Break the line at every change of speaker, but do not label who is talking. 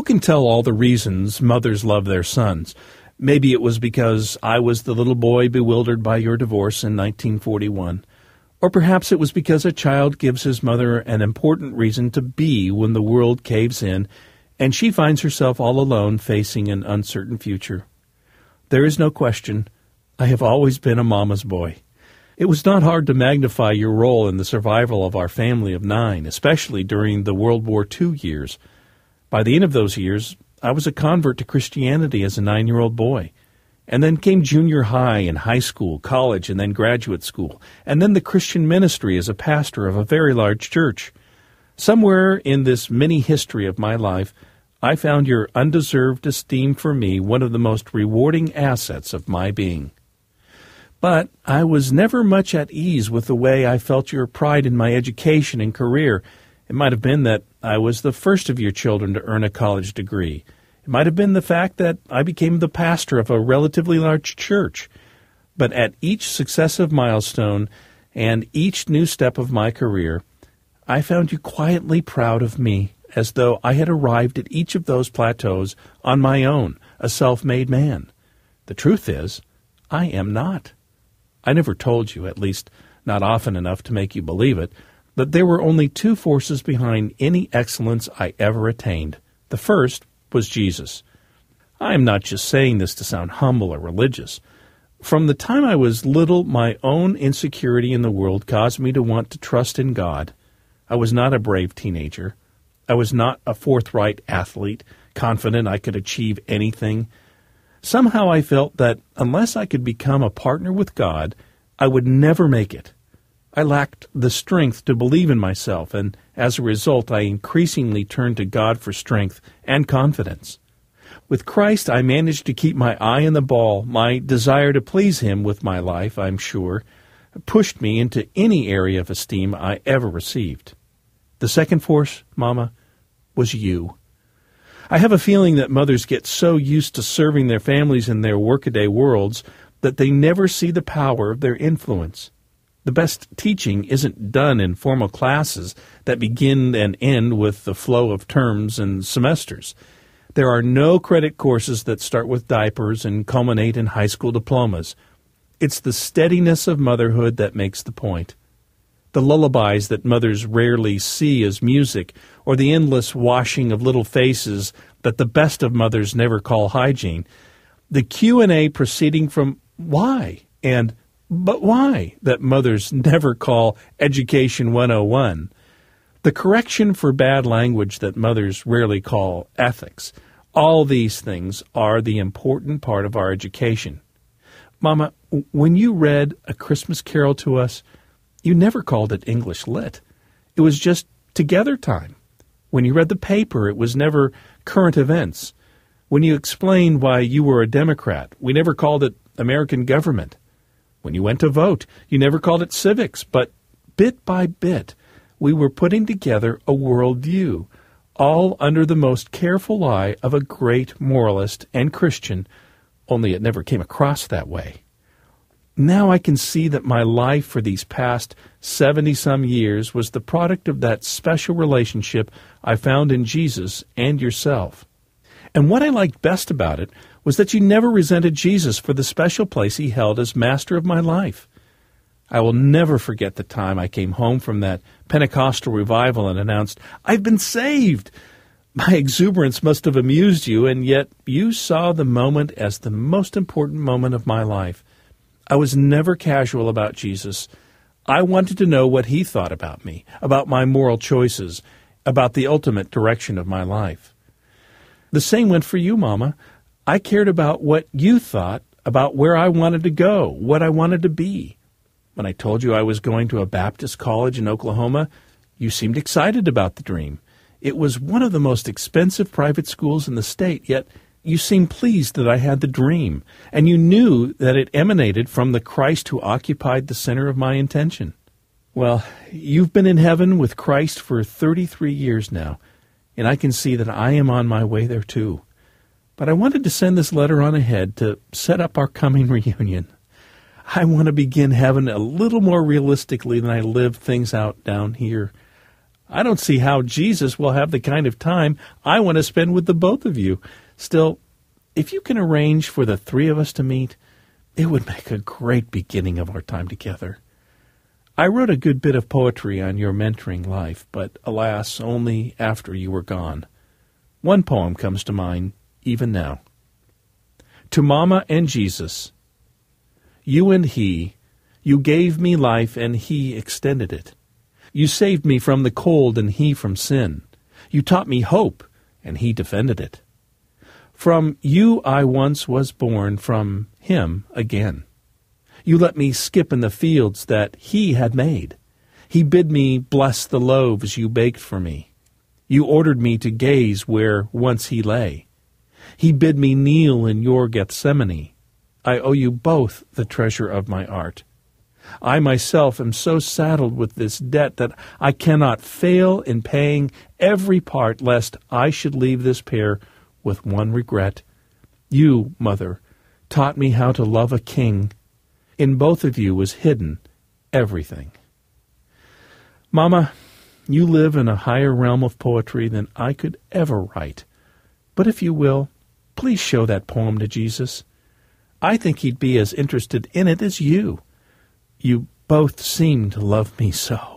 can tell all the reasons mothers love their sons. Maybe it was because I was the little boy bewildered by your divorce in 1941. Or perhaps it was because a child gives his mother an important reason to be when the world caves in and she finds herself all alone facing an uncertain future. There is no question, I have always been a mama's boy. It was not hard to magnify your role in the survival of our family of 9, especially during the World War II years. By the end of those years, I was a convert to Christianity as a 9-year-old boy. And then came junior high and high school, college, and then graduate school, and then the Christian ministry as a pastor of a very large church. Somewhere in this mini history of my life, I found your undeserved esteem for me one of the most rewarding assets of my being. But I was never much at ease with the way I felt your pride in my education and career. It might have been that I was the first of your children to earn a college degree. It might have been the fact that I became the pastor of a relatively large church. But at each successive milestone and each new step of my career, I found you quietly proud of me, as though I had arrived at each of those plateaus on my own, a self-made man. The truth is, I am not. I never told you, at least not often enough to make you believe it, that there were only 2 forces behind any excellence I ever attained. The first was Jesus. I am not just saying this to sound humble or religious. From the time I was little, my own insecurity in the world caused me to want to trust in God. I was not a brave teenager. I was not a forthright athlete, confident I could achieve anything. Somehow I felt that unless I could become a partner with God, I would never make it. I lacked the strength to believe in myself, and as a result, I increasingly turned to God for strength and confidence. With Christ, I managed to keep my eye on the ball. My desire to please Him with my life, I'm sure, pushed me into any area of esteem I ever received. The second force, Mama, was you. I have a feeling that mothers get so used to serving their families in their workaday worlds that they never see the power of their influence. The best teaching isn't done in formal classes that begin and end with the flow of terms and semesters. There are no credit courses that start with diapers and culminate in high school diplomas. It's the steadiness of motherhood that makes the point. The lullabies that mothers rarely see as music, or the endless washing of little faces that the best of mothers never call hygiene. The Q&A proceeding from why and but why that mothers never call Education 101. The correction for bad language that mothers rarely call ethics. All these things are the important part of our education. Mama, when you read A Christmas Carol to us, you never called it English Lit. It was just together time. When you read the paper, it was never current events. When you explained why you were a Democrat, we never called it American government. When you went to vote, you never called it civics, but bit by bit, we were putting together a worldview, all under the most careful eye of a great moralist and Christian, only it never came across that way. Now I can see that my life for these past 70-some years was the product of that special relationship I found in Jesus and yourself. And what I liked best about it was that you never resented Jesus for the special place He held as master of my life. I will never forget the time I came home from that Pentecostal revival and announced, "I've been saved!" My exuberance must have amused you, and yet you saw the moment as the most important moment of my life. I was never casual about Jesus. I wanted to know what He thought about me, about my moral choices, about the ultimate direction of my life. The same went for you, Mama. I cared about what you thought, about where I wanted to go, what I wanted to be. When I told you I was going to a Baptist college in Oklahoma, you seemed excited about the dream. It was one of the most expensive private schools in the state, yet you seemed pleased that I had the dream, and you knew that it emanated from the Christ who occupied the center of my intention. Well, you've been in heaven with Christ for 33 years now, and I can see that I am on my way there too. But I wanted to send this letter on ahead to set up our coming reunion. I want to begin heaven a little more realistically than I lived things out down here. I don't see how Jesus will have the kind of time I want to spend with the both of you. Still, if you can arrange for the three of us to meet, it would make a great beginning of our time together. I wrote a good bit of poetry on your mentoring life, but alas, only after you were gone. One poem comes to mind even now. To Mama and Jesus, you and he, you gave me life and he extended it. You saved me from the cold and he from sin. You taught me hope and he defended it. From you I once was born, from him again. You let me skip in the fields that he had made. He bid me bless the loaves you baked for me. You ordered me to gaze where once he lay. He bid me kneel in your Gethsemane. I owe you both the treasure of my art. I myself am so saddled with this debt that I cannot fail in paying every part, lest I should leave this pair with one regret. You, Mother, taught me how to love a king. In both of you was hidden everything. Mama, you live in a higher realm of poetry than I could ever write. But if you will, please show that poem to Jesus. I think he'd be as interested in it as you. You both seem to love me so.